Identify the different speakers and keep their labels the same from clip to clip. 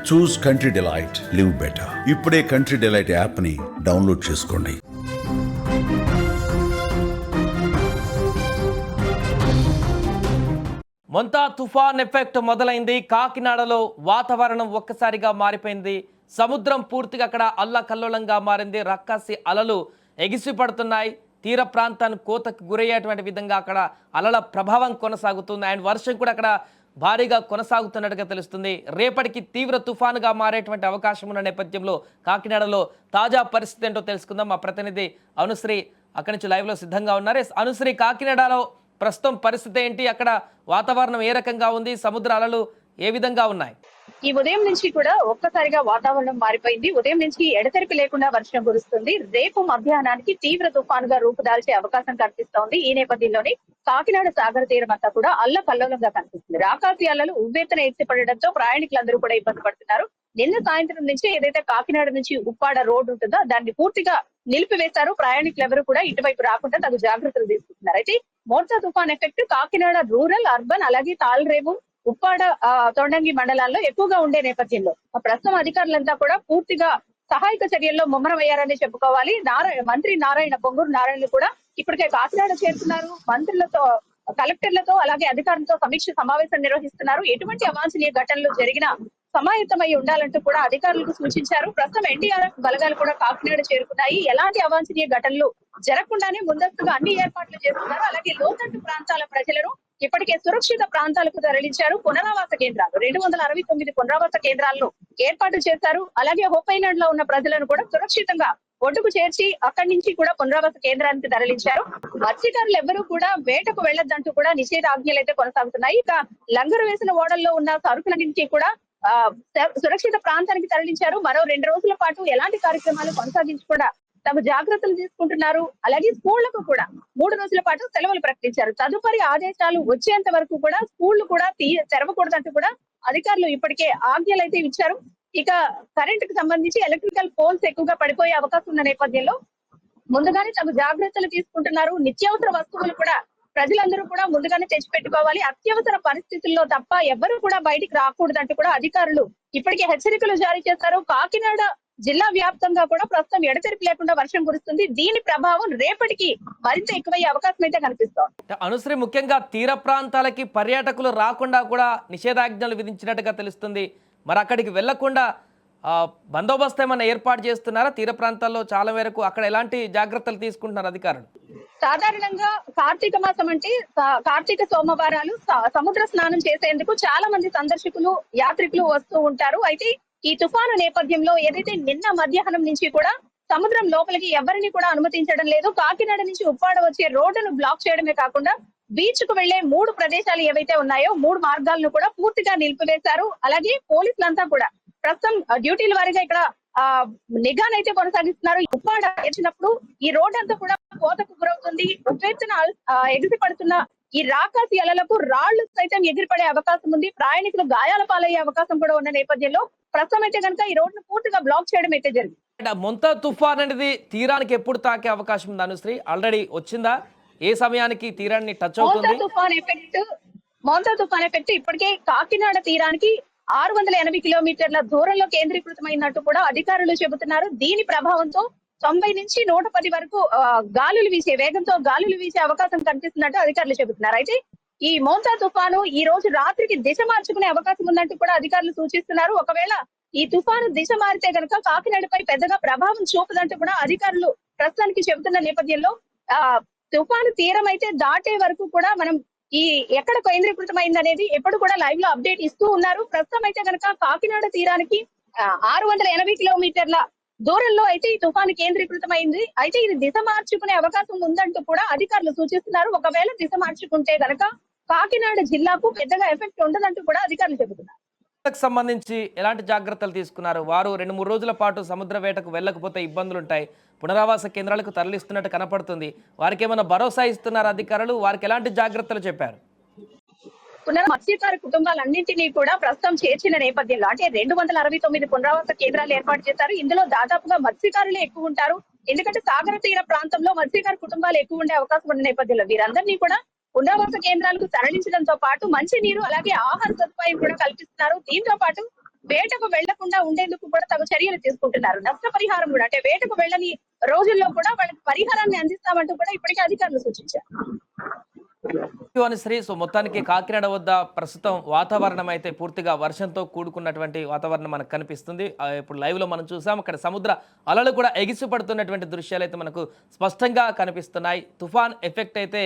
Speaker 1: చూస్ country delight, live better. ఇప్పుడే country delight app ని download చేసుకోండి.
Speaker 2: మొంతా తుఫాన్ ఎఫెక్ట్ మొదలైంది. కాకినాడలో వాతావరణం ఒక్కసారిగా మారిపోయింది. సముద్రం పూర్తిగా అక్కడ అల్లకల్లోలంగా మారింది. రక్కసి అలలు ఎగిసిపడుతున్నాయి. తీర ప్రాంతాన్ని కోతకు గురయ్యేటువంటి విధంగా అక్కడ అలల ప్రభావం కొనసాగుతుంది. అండ్ వర్షం కూడా అక్కడ భారీగా కొనసాగుతున్నట్టుగా తెలుస్తుంది. రేపటికి తీవ్ర తుఫానుగా మారేటువంటి అవకాశం ఉన్న నేపథ్యంలో కాకినాడలో తాజా పరిస్థితి ఏంటో తెలుసుకుందాం. మా ప్రతినిధి అనుశ్రీ అక్కడి నుంచి లైవ్లో సిద్ధంగా ఉన్నారు. అనుశ్రీ, కాకినాడలో ప్రస్తుతం పరిస్థితి ఏంటి? అక్కడ వాతావరణం ఏ రకంగా ఉంది? సముద్ర అలలు ఏ విధంగా ఉన్నాయి?
Speaker 3: ఈ ఉదయం నుంచి కూడా ఒక్కసారిగా వాతావరణం మారిపోయింది. ఉదయం నుంచి ఎడతెరిపి లేకుండా వర్షం కురుస్తుంది. రేపు మధ్యాహ్నానికి తీవ్ర తుఫానుగా రూపుదాల్చే అవకాశం కనిపిస్తోంది. ఈ నేపథ్యంలోనే కాకినాడ సాగర తీరం అంతా కూడా అల్లకల్లోలంగా కనిపిస్తుంది. రాకాసి అలలు ఉవ్వెత్తున ఎత్తిపడడంతో ప్రయాణికులందరూ కూడా ఇబ్బంది పడుతున్నారు. నిన్న సాయంత్రం నుంచి ఏదైతే కాకినాడ నుంచి ఉప్పాడ రోడ్డు ఉంటుందో దాన్ని పూర్తిగా నిలిపివేశారు. ప్రయాణికులు ఎవరు కూడా ఇటువైపు రాకుండా తగు జాగ్రత్తలు తీసుకుంటున్నారు. అయితే మోర్తా తుఫాన్ ఎఫెక్ట్ కాకినాడ రూరల్, అర్బన్ అలాగే తాళ్రేవు, ఉప్పాడ, తొండంగి మండలాల్లో ఎక్కువగా ఉండే నేపథ్యంలో ప్రస్తుతం అధికారులంతా కూడా పూర్తిగా సహాయక చర్యల్లో ముమ్మరమయ్యారని చెప్పుకోవాలి. మంత్రి పొంగూరు నారాయణ కూడా ఇప్పటికే కాకినాడ చేరుతున్నారు. మంత్రులతో, కలెక్టర్లతో అలాగే అధికారులతో సమీక్ష సమావేశం నిర్వహిస్తున్నారు. ఎటువంటి అవాంఛనీయ ఘటనలు జరిగినా సమాయత్తమై ఉండాలంటూ కూడా అధికారులకు సూచించారు. ప్రస్తుతం ఎన్డీఆర్ఎఫ్ బలగాలు కూడా కాకినాడ చేరుకున్నాయి. ఎలాంటి అవాంఛనీయ ఘటనలు జరగకుండానే ముందస్తుగా అన్ని ఏర్పాట్లు చేస్తున్నారు. అలాగే లోతట్టు ప్రాంతాల ప్రజలను ఇప్పటికే సురక్షిత ప్రాంతాలకు తరలించారు. పునరావాస కేంద్రాలు 269 పునరావాస కేంద్రాలను ఏర్పాటు చేశారు. అలాగే హోప్ ఐలాండ్ లో ఉన్న ప్రజలను కూడా సురక్షితంగా ఒడ్డుకు చేర్చి అక్కడి నుంచి కూడా పునరావాస కేంద్రానికి తరలించారు. మత్స్యకారులు ఎవరూ కూడా వేటకు వెళ్లొద్దంటూ కూడా నిషేధాజ్ఞలు అయితే కొనసాగుతున్నాయి. ఇక లంగరు వేసిన ఓడల్లో ఉన్న సరుకులన్నింటినీ కూడా సురక్షిత ప్రాంతానికి తరలించారు. మరో 2 రోజుల పాటు ఎలాంటి కార్యక్రమాలు కొనసాగించకుండా తగు జాగ్రత్తలు తీసుకుంటున్నారు. అలాగే స్కూళ్లకు కూడా 3 రోజుల పాటు సెలవులు ప్రకటించారు. తదుపరి ఆదేశాలు వచ్చేంత వరకు కూడా స్కూళ్లు కూడా తెరవకూడదంటూ కూడా అధికారులు ఇప్పటికే ఆజ్ఞలు అయితే ఇచ్చారు. ఇక కరెంట్ కు సంబంధించి ఎలక్ట్రికల్ పోల్స్ ఎక్కువగా పడిపోయే అవకాశం ఉన్న నేపథ్యంలో ముందుగానే తగు జాగ్రత్తలు తీసుకుంటున్నారు. నిత్యావసర వస్తువులు కూడా ప్రజలందరూ కూడా ముందుగానే తెచ్చిపెట్టుకోవాలి. అత్యవసర పరిస్థితుల్లో తప్ప ఎవరు కూడా బయటికి రాకూడదంటూ కూడా అధికారులు ఇప్పటికే హెచ్చరికలు జారీ చేశారు. కాకినాడ జిల్లా వ్యాప్తంగా కూడా ప్రస్తుతం ఎడతెరిపి లేకుండా వర్షం కురుస్తుంది. దీని ప్రభావం రేపటికి మరింత ఎక్కువయ్యే అవకాశం అయితే కనిపిస్తోంది.
Speaker 2: అనుశ్రీ, ముఖ్యంగా తీర ప్రాంతాలకి పర్యాటకులు రాకుండా కూడా నిషేధాజ్ఞలు విధించినట్టుగా తెలుస్తుంది. మరి అక్కడికి వెళ్లకుండా బందోబస్తు ఏమైనా ఏర్పాటు చేస్తున్నారా? తీర ప్రాంతాల్లో చాలా మేరకు అక్కడ ఎలాంటి జాగ్రత్తలు తీసుకుంటున్నారు అధికారులు?
Speaker 3: సాధారణంగా కార్తీక మాసం అంటే కార్తీక సోమవారాలు సముద్ర స్నానం చేసేందుకు చాలా మంది సందర్శకులు, యాత్రికులు వస్తూ ఉంటారు. అయితే ఈ తుఫాను నేపథ్యంలో ఏదైతే నిన్న మధ్యాహ్నం నుంచి కూడా సముద్రం లోపలికి ఎవరిని కూడా అనుమతించడం లేదు. కాకినాడ నుంచి ఉప్పాడ వచ్చే రోడ్డును బ్లాక్ చేయడమే కాకుండా బీచ్ కు వెళ్లే 3 ప్రదేశాలు ఏవైతే ఉన్నాయో 3 మార్గాలను కూడా పూర్తిగా నిలిపివేశారు. అలాగే పోలీసులంతా కూడా ప్రస్తుతం డ్యూటీల వారీగా ఇక్కడ నిఘానైతే కొనసాగిస్తున్నారు. ఉప్పాడ వచ్చినప్పుడు ఈ రోడ్ అంతా కూడా కోతకు గురవుతుంది. ఉవ్వెత్తున ఎగిసి పడుతున్న ఈ రాకాసి అలలకు రాళ్లు సైతం ఎగిరిపడే అవకాశం ఉంది. ప్రయాణికులు గాయాల పాలయ్యే అవకాశం కూడా ఉన్న నేపథ్యంలో ప్రస్తుతం అయితే కనుక ఈ రోడ్ను పూర్తిగా బ్లాక్ చేయడం అయితే జరిగింది.
Speaker 2: మొంతా తుఫాన్ అనేది తీరానికి ఎప్పుడు తాకే అవకాశం ఉంది అనుశ్రీ? ఆల్రెడీ వచ్చిందా? ఏ సమయానికి తీరాన్ని టచ్ అవుతుంది?
Speaker 3: మోంతా తుఫాన్ ఎఫెక్ట్ ఇప్పటికే కాకినాడ తీరానికి 680 కిలోమీటర్ల దూరంలో కేంద్రీకృతమైనట్టు కూడా అధికారులు చెబుతున్నారు. దీని ప్రభావంతో 90 నుంచి 110 వరకు వేగంతో గాలులు వీసే అవకాశం కనిపిస్తున్నట్టు అధికారులు చెబుతున్నారు. అయితే ఈ మోంతా తుఫాను ఈ రోజు రాత్రికి దిశ మార్చుకునే అవకాశం ఉందంటూ కూడా అధికారులు సూచిస్తున్నారు. ఒకవేళ ఈ తుఫాను దిశ మారితే కనుక కాకినాడపై పెద్దగా ప్రభావం చూపదంటూ కూడా అధికారులు ప్రస్తుతానికి చెబుతున్న నేపథ్యంలో తుఫాను తీరం అయితే దాటే వరకు కూడా మనం ఈ ఎక్కడ కేంద్రీకృతమైంది అనేది ఎప్పుడు కూడా లైవ్ లో అప్డేట్ ఇస్తూ ఉన్నారు. ప్రస్తుతం అయితే కనుక కాకినాడ తీరానికి 680 కిలోమీటర్ల దూరంలో అయితే ఈ తుఫాను కేంద్రీకృతమైంది. అయితే ఇది దిశ మార్చుకునే అవకాశం ఉందంటూ కూడా అధికారులు సూచిస్తున్నారు. ఒకవేళ దిశ మార్చుకుంటే గనక కాకినాడ జిల్లాకు పెద్దగా ఎఫెక్ట్ ఉండదంటూ కూడా అధికారులు చెబుతున్నారు.
Speaker 2: సంబంధించి ఎలాంటి జాగ్రత్తలు తీసుకున్నారు? వారు 2-3 రోజుల పాటు సముద్ర వేటకు వెళ్ళకపోతే ఇబ్బందులు ఉంటాయి. పునరావాస కేంద్రాలకు తరలిస్తున్నట్టు కనపడుతుంది. వారికి ఏమైనా భరోసా ఇస్తున్నారు అధికారులు? వారికి ఎలాంటి జాగ్రత్తలు చెప్పారు?
Speaker 3: మత్స్యకార కుటుంబాలన్నింటినీ కూడా ప్రస్తుతం చేర్చిన నేపథ్యంలో అంటే 269 పునరావాస కేంద్రాలు ఏర్పాటు చేశారు. ఇందులో దాదాపుగా మత్స్యకారులే ఎక్కువ ఉంటారు. ఎందుకంటే సాగర తీర ప్రాంతంలో మత్స్యకార కుటుంబాలు ఎక్కువ ఉండే అవకాశం ఉన్న నేపథ్యంలో వీరందరినీ కూడా పునరావాస కేంద్రాలకు తరలించడంతో పాటు మంచి నీరు అలాగే ఆహార సదుపాయం కూడా కల్పిస్తున్నారు. దీంతో పాటు వేటకు వెళ్లకుండా ఉండేందుకు కూడా తగు చర్యలు తీసుకుంటున్నారు. నష్టపరిహారం కూడా అంటే వేటకు వెళ్ళని రోజుల్లో కూడా వాళ్ళకి పరిహారాన్ని అందిస్తామంటూ కూడా ఇప్పటికే అధికారులు సూచించారు.
Speaker 2: శ్రీ సో మొత్తానికి కాకినాడ వద్ద ప్రస్తుతం వాతావరణం అయితే పూర్తిగా వర్షంతో కూడుకున్నటువంటి వాతావరణం మనకు కనిపిస్తుంది. ఇప్పుడు లైవ్లో మనం చూసాం అక్కడ సముద్ర అలలు కూడా ఎగిసిపడుతున్నటువంటి దృశ్యాలు అయితే మనకు స్పష్టంగా కనిపిస్తున్నాయి. తుఫాన్ ఎఫెక్ట్ అయితే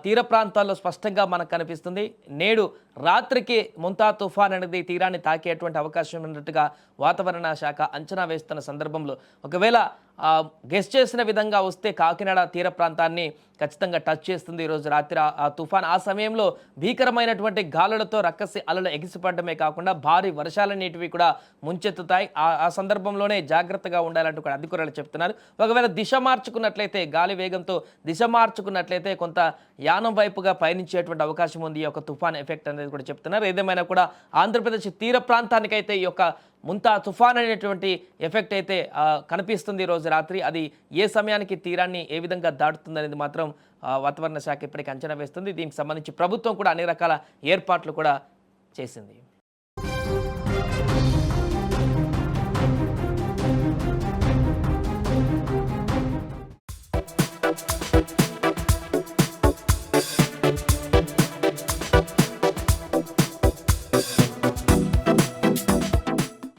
Speaker 2: తీర ప్రాంతాల్లో స్పష్టంగా మనకు కనిపిస్తుంది. నేడు రాత్రికి ముంతా తుఫాన్ అనేది తీరాన్ని తాకేటువంటి అవకాశం ఉన్నట్టుగా వాతావరణ శాఖ అంచనా వేస్తున్న సందర్భంలో ఒకవేళ గెస్ చేసిన విధంగా వస్తే కాకినాడ తీర ప్రాంతాన్ని ఖచ్చితంగా టచ్ చేస్తుంది ఈరోజు రాత్రి ఆ తుఫాన్. ఆ సమయంలో భీకరమైనటువంటి గాలులతో రక్కసి అలలు ఎగిసిపడమే కాకుండా భారీ వర్షాల నీటివి కూడా ముంచెత్తుతాయి. ఆ సందర్భంలోనే జాగ్రత్తగా ఉండాలంటూ కూడా అధికారులు చెప్తున్నారు. ఒకవేళ దిశ మార్చుకున్నట్లయితే గాలి వేగంతో దిశ మార్చుకున్నట్లయితే కొంత యానం వైపుగా పయనించేటువంటి అవకాశం ఉంది ఈ యొక్క తుఫాన్ ఎఫెక్ట్ అనేది కూడా చెప్తున్నారు. ఏదేమైనా కూడా ఆంధ్రప్రదేశ్ తీర ప్రాంతానికైతే ఈ యొక్క ముంతా తుఫాన్ అనేటువంటి ఎఫెక్ట్ అయితే కనిపిస్తుంది ఈరోజు రాత్రి. అది ఏ సమయానికి తీరాన్ని ఏ విధంగా దాటుతుంది అనేది మాత్రం వాతావరణ శాఖ ఇప్పటికీ అంచనా వేస్తుంది. దీనికి సంబంధించి ప్రభుత్వం కూడా అన్ని రకాల ఏర్పాట్లు కూడా చేసింది.